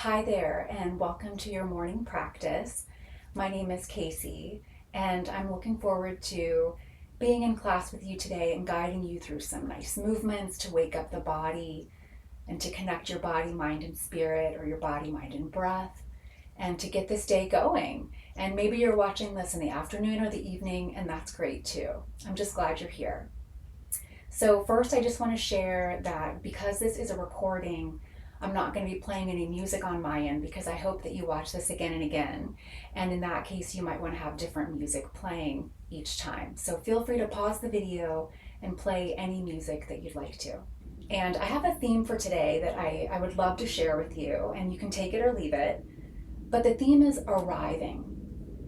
Hi there, and welcome to your morning practice. My name is Casey, and I'm looking forward to being in class with you today and guiding you through some nice movements to wake up the body and to connect your body, mind, and spirit, or your body, mind, and breath, and to get this day going. And maybe you're watching this in the afternoon or the evening, and that's great too. I'm just glad you're here. So, first, I just want to share that because this is a recording, I'm not going to be playing any music on my end because I hope that you watch this again and again. And in that case, you might want to have different music playing each time. So, feel free to pause the video and play any music that you'd like to. And I have a theme for today that I would love to share with you, and you can take it or leave it. But the theme is arriving.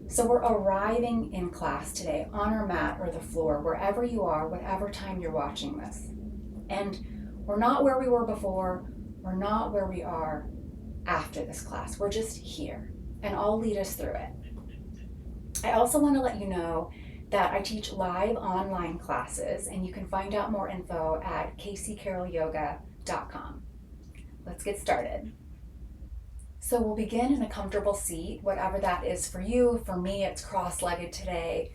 So we're arriving in class today on our mat or the floor, wherever you are, whatever time you're watching this. And we're not where we were before, we're not where we are after this class. We're just here, and I'll lead us through it. I also want to let you know that I teach live online classes, and you can find out more info at caseycarrollyoga.com. Let's get started. So we'll begin in a comfortable seat, whatever that is for you. For me, it's cross-legged today.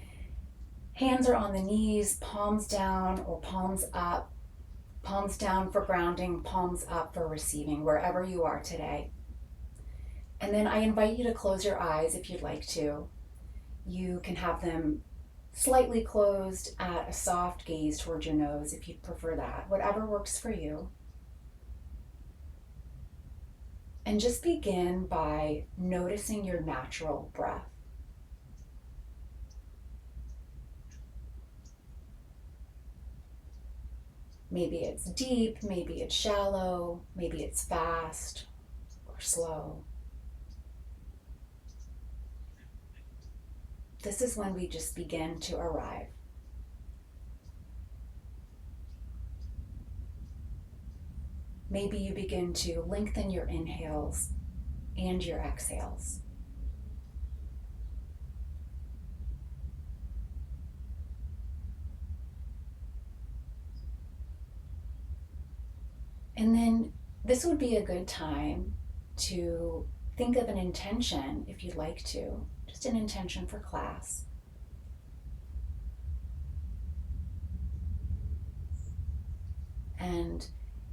Hands are on the knees, palms down or palms up. Palms down for grounding, palms up for receiving, wherever you are today. And then I invite you to close your eyes if you'd like to. You can have them slightly closed at a soft gaze towards your nose if you'd prefer that, whatever works for you. And just begin by noticing your natural breath. Maybe it's deep, maybe it's shallow, maybe it's fast or slow. This is when we just begin to arrive. Maybe you begin to lengthen your inhales and your exhales. And then this would be a good time to think of an intention, if you'd like to, just an intention for class. And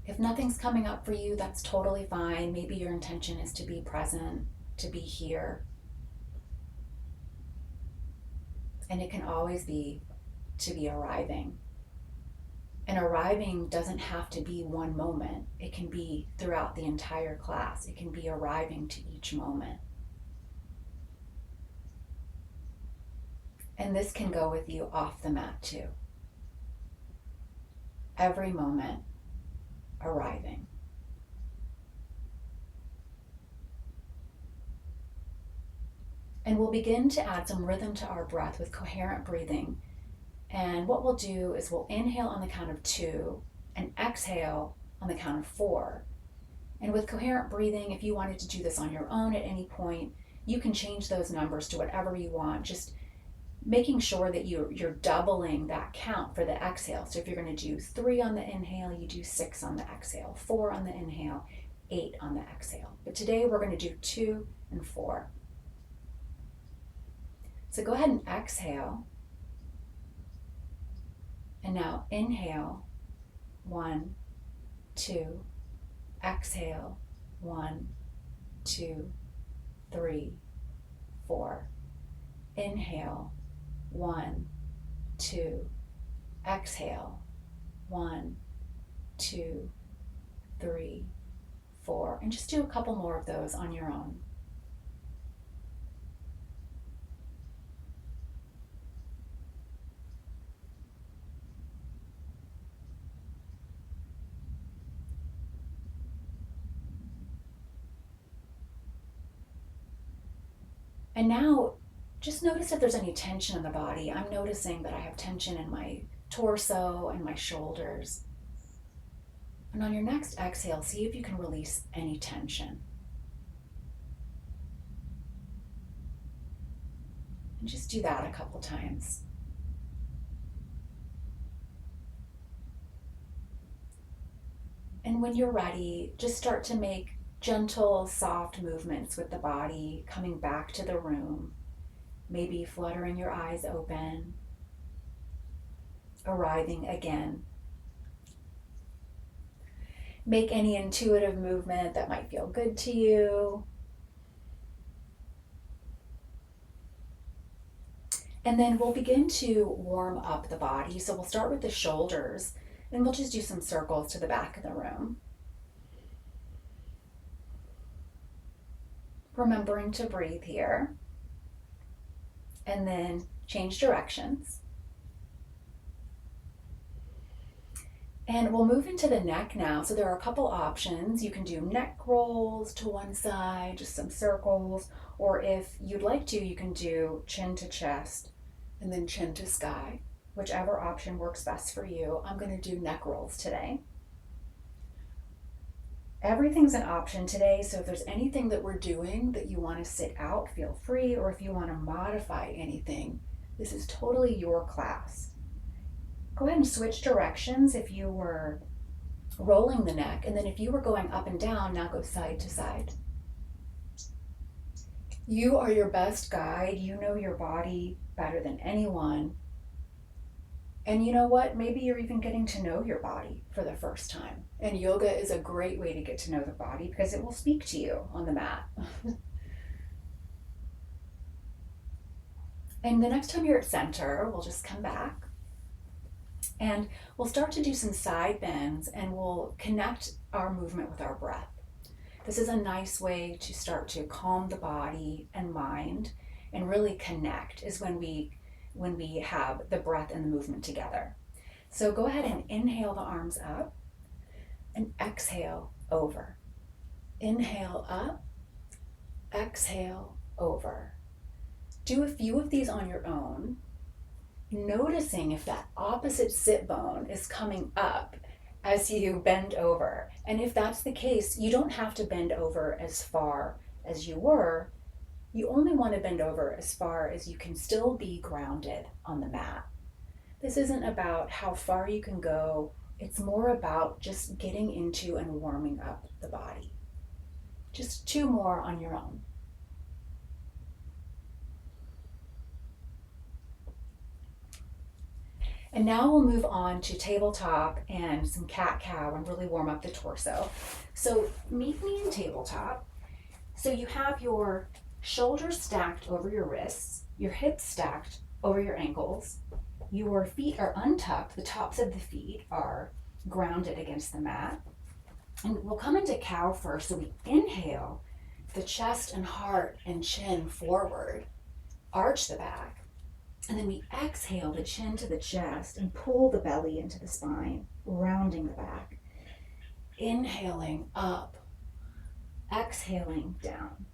if nothing's coming up for you, that's totally fine. Maybe your intention is to be present, to be here. And it can always be to be arriving. And arriving doesn't have to be one moment. It can be throughout the entire class. It can be arriving to each moment. And this can go with you off the mat too. Every moment, arriving. And we'll begin to add some rhythm to our breath with coherent breathing. And what we'll do is we'll inhale on the count of 2 and exhale on the count of 4. And with coherent breathing, if you wanted to do this on your own at any point, you can change those numbers to whatever you want, just making sure that you're doubling that count for the exhale. So if you're going to do 3 on the inhale, you do 6 on the exhale, 4 on the inhale, 8 on the exhale. But today we're going to do 2 and 4. So go ahead and exhale. And now inhale, 1, 2, exhale, 1, 2, 3, 4. Inhale, 1, 2, exhale, 1, 2, 3, 4. And just do a couple more of those on your own. And now, just notice if there's any tension in the body. I'm noticing that I have tension in my torso and my shoulders. And on your next exhale, see if you can release any tension. And just do that a couple times. And when you're ready, just start to make gentle, soft movements with the body, coming back to the room, maybe fluttering your eyes open, arriving again. Make any intuitive movement that might feel good to you. And then we'll begin to warm up the body. So we'll start with the shoulders, and we'll just do some circles to the back of the room. Remembering to breathe here. And then change directions. And we'll move into the neck now. So there are a couple options. You can do neck rolls to one side, just some circles, or if you'd like to, you can do chin to chest and then chin to sky, whichever option works best for you. I'm going to do neck rolls today. Everything's an option today, so if there's anything that we're doing that you want to sit out, feel free, or if you want to modify anything, this is totally your class. Go ahead and switch directions if you were rolling the neck, and then if you were going up and down, now go side to side. You are your best guide. You know your body better than anyone. And you know what? Maybe you're even getting to know your body for the first time. And yoga is a great way to get to know the body because it will speak to you on the mat. And the next time you're at center, we'll just come back. And we'll start to do some side bends, and we'll connect our movement with our breath. This is a nice way to start to calm the body and mind and really connect, is when we have the breath and the movement together. So go ahead and inhale the arms up and exhale over. Inhale up, exhale over. Do a few of these on your own, noticing if that opposite sit bone is coming up as you bend over. And if that's the case, you don't have to bend over as far as you were. You only want to bend over as far as you can still be grounded on the mat. This isn't about how far you can go. It's more about just getting into and warming up the body. Just 2 more on your own. And now we'll move on to tabletop and some cat-cow and really warm up the torso. So meet me in tabletop. So you have your shoulders stacked over your wrists, your hips stacked over your ankles, your feet are untucked, the tops of the feet are grounded against the mat. And we'll come into cow first. So we inhale, the chest and heart and chin forward, arch the back. And then we exhale the chin to the chest and pull the belly into the spine, rounding the back. Inhaling up, exhaling down.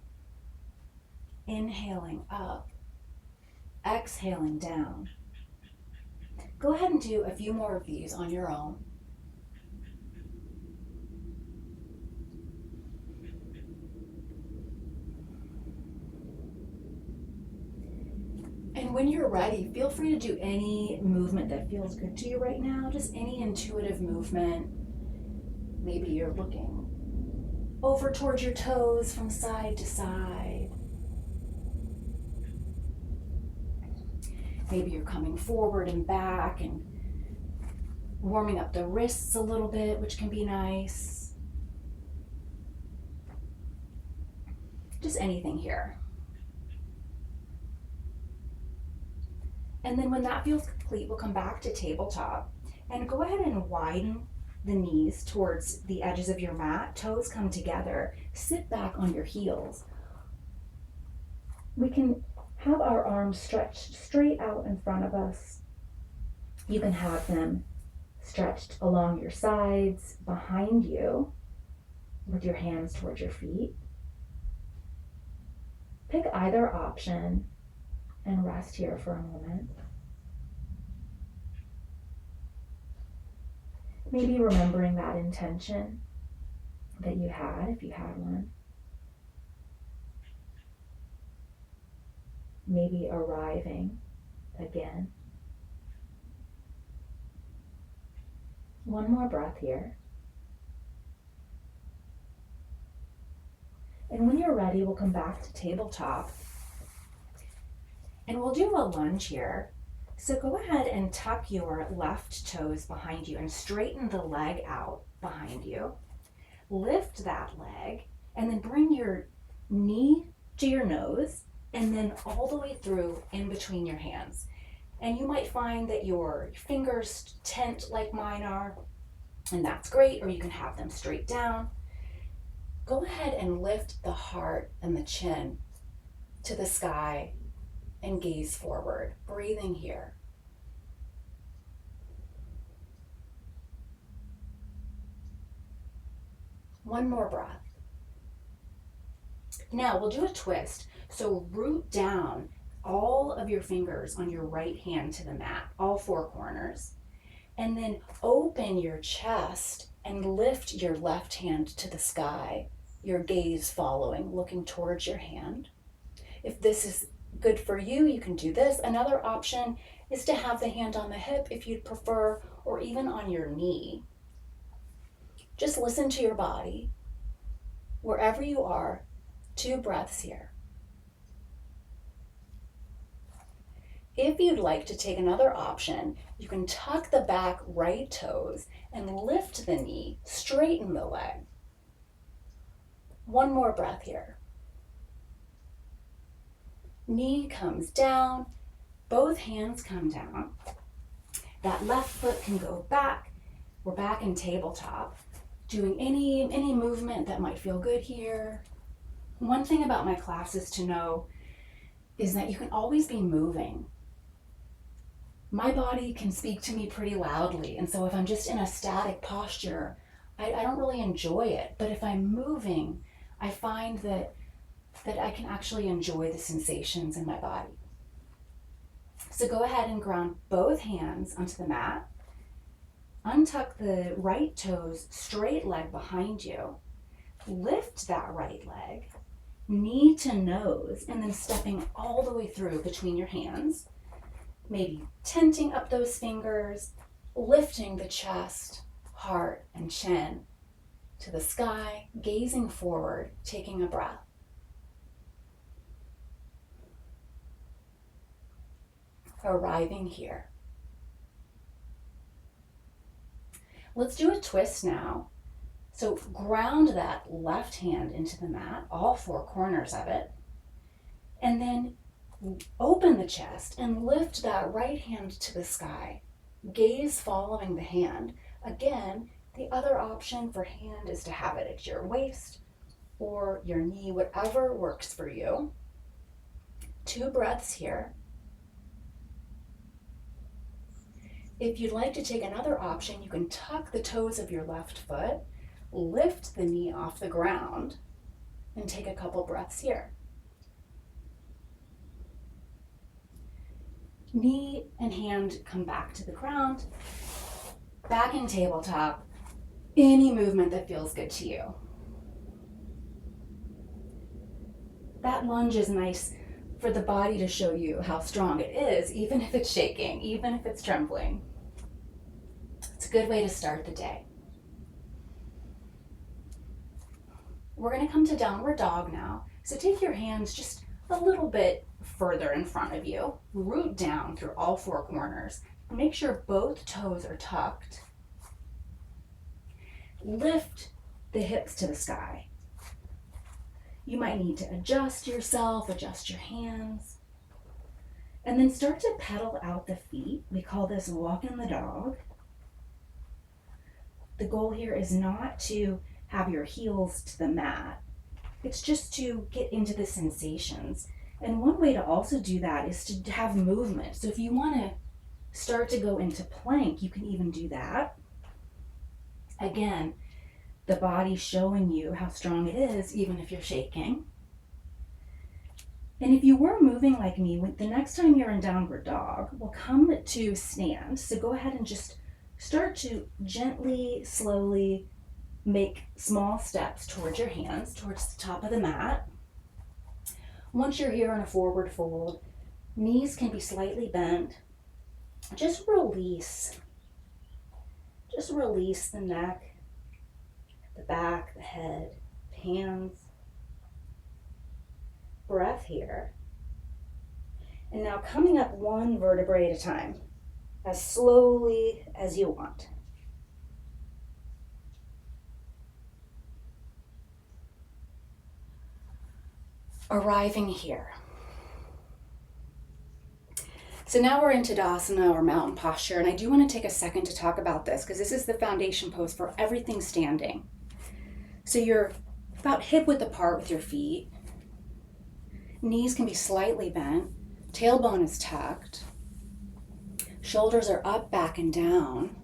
Inhaling up, exhaling down. Go ahead and do a few more of these on your own. And when you're ready, feel free to do any movement that feels good to you right now, just any intuitive movement. Maybe you're looking over towards your toes from side to side. Maybe you're coming forward and back and warming up the wrists a little bit, which can be nice. Just anything here. And then when that feels complete, we'll come back to tabletop and go ahead and widen the knees towards the edges of your mat. Toes come together. Sit back on your heels. We can have our arms stretched straight out in front of us. You can have them stretched along your sides, behind you, with your hands towards your feet. Pick either option and rest here for a moment. Maybe remembering that intention that you had, if you had one. Maybe arriving again. One more breath here. And when you're ready, we'll come back to tabletop. And we'll do a lunge here. So go ahead and tuck your left toes behind you and straighten the leg out behind you. Lift that leg and then bring your knee to your nose and then all the way through in between your hands. And you might find that your fingers tent like mine are, and that's great, or you can have them straight down. Go ahead and lift the heart and the chin to the sky and gaze forward, breathing here. One more breath. Now we'll do a twist. So root down all of your fingers on your right hand to the mat, all four corners. And then open your chest and lift your left hand to the sky, your gaze following, looking towards your hand. If this is good for you, you can do this. Another option is to have the hand on the hip if you'd prefer, or even on your knee. Just listen to your body. Wherever you are, 2 breaths here. If you'd like to take another option, you can tuck the back right toes and lift the knee, straighten the leg. One more breath here. Knee comes down, both hands come down. That left foot can go back. We're back in tabletop, doing any movement that might feel good here. One thing about my classes to know is that you can always be moving. My body can speak to me pretty loudly, and so if I'm just in a static posture, I don't really enjoy it. But if I'm moving, I find that I can actually enjoy the sensations in my body. So go ahead and ground both hands onto the mat. Untuck the right toes, straight leg behind you. Lift that right leg, knee to nose, and then stepping all the way through between your hands. Maybe tenting up those fingers, lifting the chest, heart, and chin to the sky, gazing forward, taking a breath. Arriving here. Let's do a twist now. So ground that left hand into the mat, all 4 corners of it, and then open the chest and lift that right hand to the sky. Gaze following the hand. Again, the other option for hand is to have it at your waist or your knee, whatever works for you. 2 breaths here. If you'd like to take another option, you can tuck the toes of your left foot, lift the knee off the ground, and take a couple breaths here. Knee and hand come back to the ground, back in tabletop, any movement that feels good to you. That lunge is nice for the body to show you how strong it is, even if it's shaking, even if it's trembling. It's a good way to start the day. We're going to come to downward dog now. So take your hands just a little bit further in front of you. Root down through all 4 corners. Make sure both toes are tucked. Lift the hips to the sky. You might need to adjust yourself, adjust your hands. And then start to pedal out the feet. We call this walking the dog. The goal here is not to have your heels to the mat. It's just to get into the sensations. And one way to also do that is to have movement. So if you want to start to go into plank, you can even do that. Again, the body showing you how strong it is, even if you're shaking. And if you were moving like me, the next time you're in downward dog, we'll come to stand. So go ahead and just start to gently, slowly make small steps towards your hands, towards the top of the mat. Once you're here in a forward fold, knees can be slightly bent. Just release the neck, the back, the head, hands. breath here. And now coming up one vertebrae at a time, as slowly as you want. Arriving here. So now we're in Tadasana or mountain posture, and I do want to take a second to talk about this because this is the foundation pose for everything standing. So you're about hip width apart with your feet. Knees can be slightly bent. Tailbone is tucked. Shoulders are up, back, and down.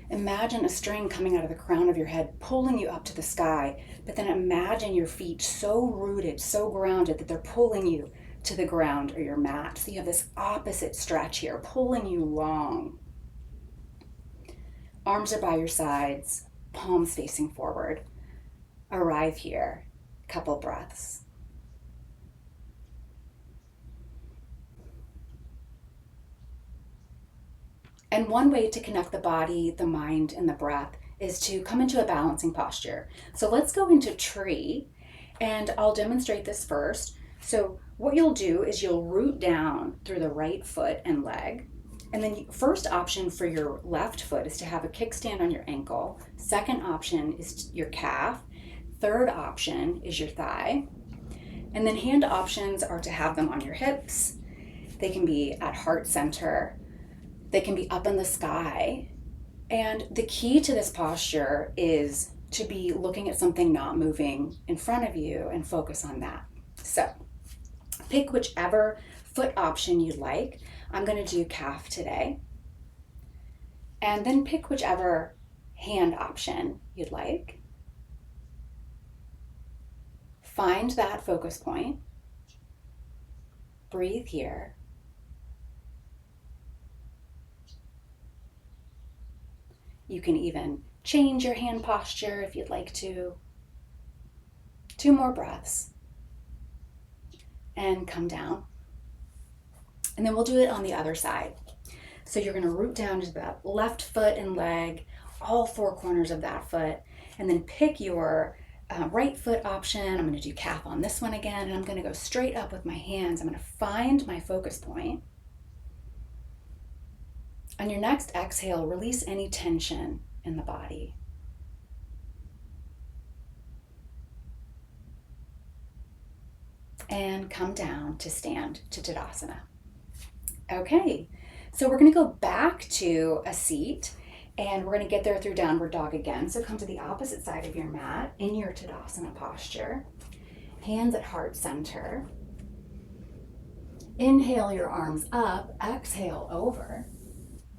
Imagine a string coming out of the crown of your head, pulling you up to the sky, but then imagine your feet so rooted, so grounded that they're pulling you to the ground or your mat. So you have this opposite stretch here, pulling you long. Arms are by your sides, palms facing forward. Arrive here, couple breaths. And one way to connect the body, the mind, and the breath is to come into a balancing posture. So let's go into tree, and I'll demonstrate this first. So what you'll do is you'll root down through the right foot and leg. And then first option for your left foot is to have a kickstand on your ankle. Second option is your calf. Third option is your thigh. And then hand options are to have them on your hips. They can be at heart center. They can be up in the sky. And the key to this posture is to be looking at something not moving in front of you and focus on that. So pick whichever foot option you like. I'm going to do calf today. And then pick whichever hand option you'd like. Find that focus point. Breathe here. You can even change your hand posture if you'd like to. 2 more breaths. And come down. And then we'll do it on the other side. So you're going to root down to that left foot and leg, all 4 corners of that foot, and then pick your right foot option. I'm going to do calf on this one again, and I'm going to go straight up with my hands. I'm going to find my focus point. On your next exhale, release any tension in the body. And come down to stand to Tadasana. Okay, so we're going to go back to a seat, and we're going to get there through downward dog again. So come to the opposite side of your mat in your Tadasana posture. Hands at heart center. Inhale your arms up, exhale over.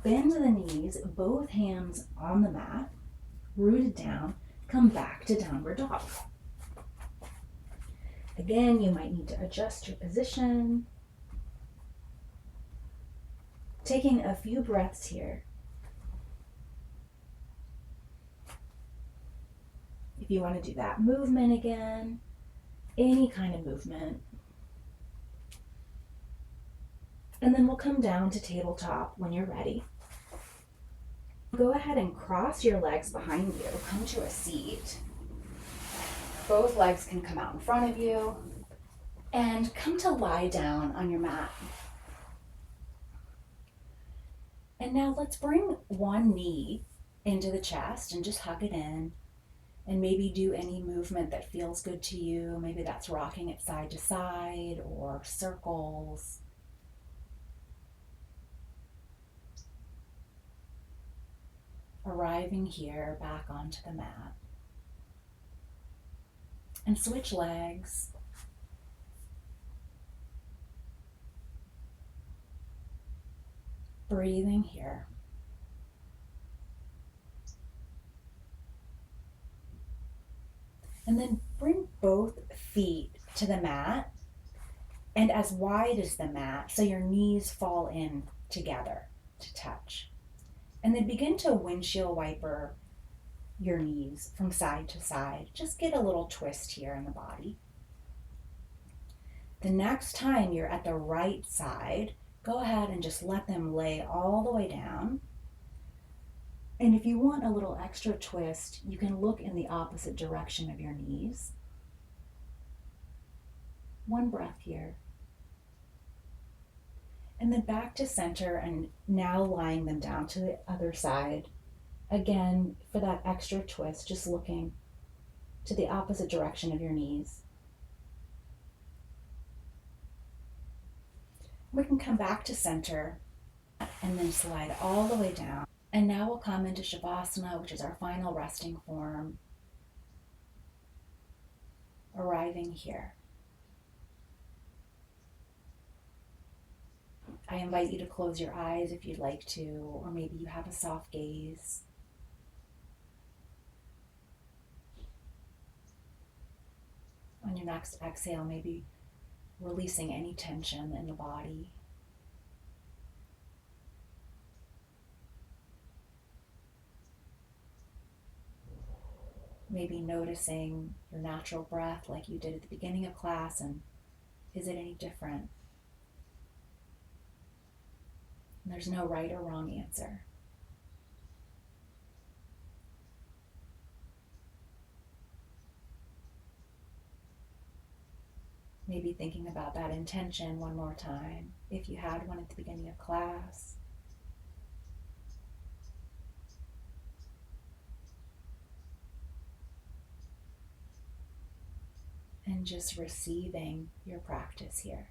Bend the knees, both hands on the mat, rooted down. Come back to downward dog. Again, you might need to adjust your position. Taking a few breaths here. If you want to do that movement again, any kind of movement. And then we'll come down to tabletop when you're ready. Go ahead and cross your legs behind you. Come to a seat. Both legs can come out in front of you. And come to lie down on your mat. And now let's bring one knee into the chest and just hug it in. And maybe do any movement that feels good to you. Maybe that's rocking it side to side or circles. Arriving here back onto the mat. And switch legs. Breathing here. And then bring both feet to the mat and as wide as the mat so your knees fall in together to touch. And then begin to windshield wiper your knees from side to side. Just get a little twist here in the body. The next time you're at the right side, go ahead and just let them lay all the way down. And if you want a little extra twist, you can look in the opposite direction of your knees. One breath here. And then back to center, and now lying them down to the other side. Again, for that extra twist, just looking to the opposite direction of your knees. We can come back to center and then slide all the way down. And now we'll come into Shavasana, which is our final resting form, arriving here. I invite you to close your eyes if you'd like to, or maybe you have a soft gaze. On your next exhale, maybe releasing any tension in the body. Maybe noticing your natural breath like you did at the beginning of class, and is it any different? And there's no right or wrong answer. Maybe thinking about that intention one more time, if you had one at the beginning of class. And just receiving your practice here.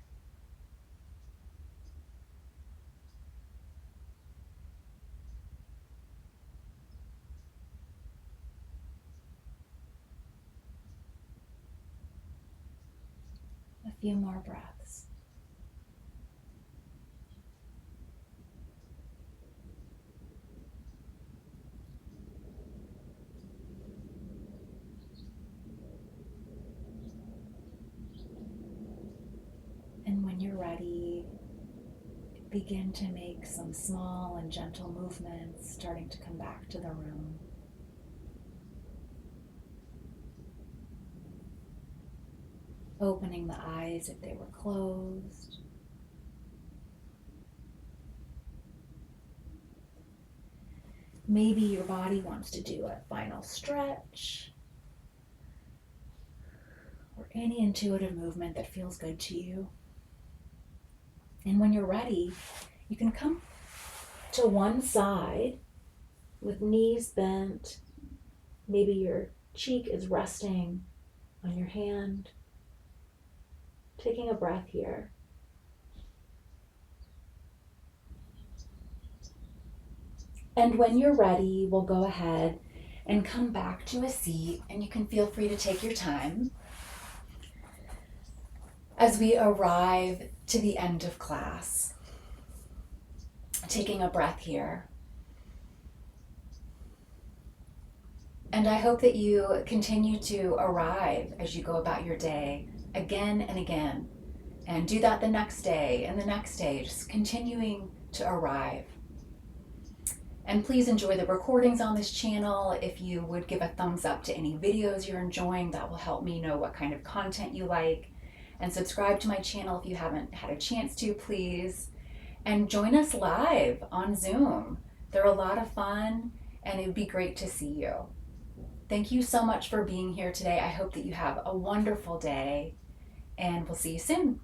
A few more breaths. And when you're ready, begin to make some small and gentle movements, starting to come back to the room. Opening the eyes if they were closed. Maybe your body wants to do a final stretch, or any intuitive movement that feels good to you. And when you're ready, you can come to one side with knees bent. Maybe your cheek is resting on your hand. Taking a breath here. And when you're ready, we'll go ahead and come back to a seat, and you can feel free to take your time as we arrive to the end of class. Taking a breath here. And I hope that you continue to arrive as you go about your day again and again, and do that the next day and the next day, just continuing to arrive. And please enjoy the recordings on this channel. If you would give a thumbs up to any videos you're enjoying, that will help me know what kind of content you like. And subscribe to my channel if you haven't had a chance to, please. And join us live on Zoom. They're a lot of fun, and it would be great to see you. Thank you so much for being here today. I hope that you have a wonderful day, and we'll see you soon.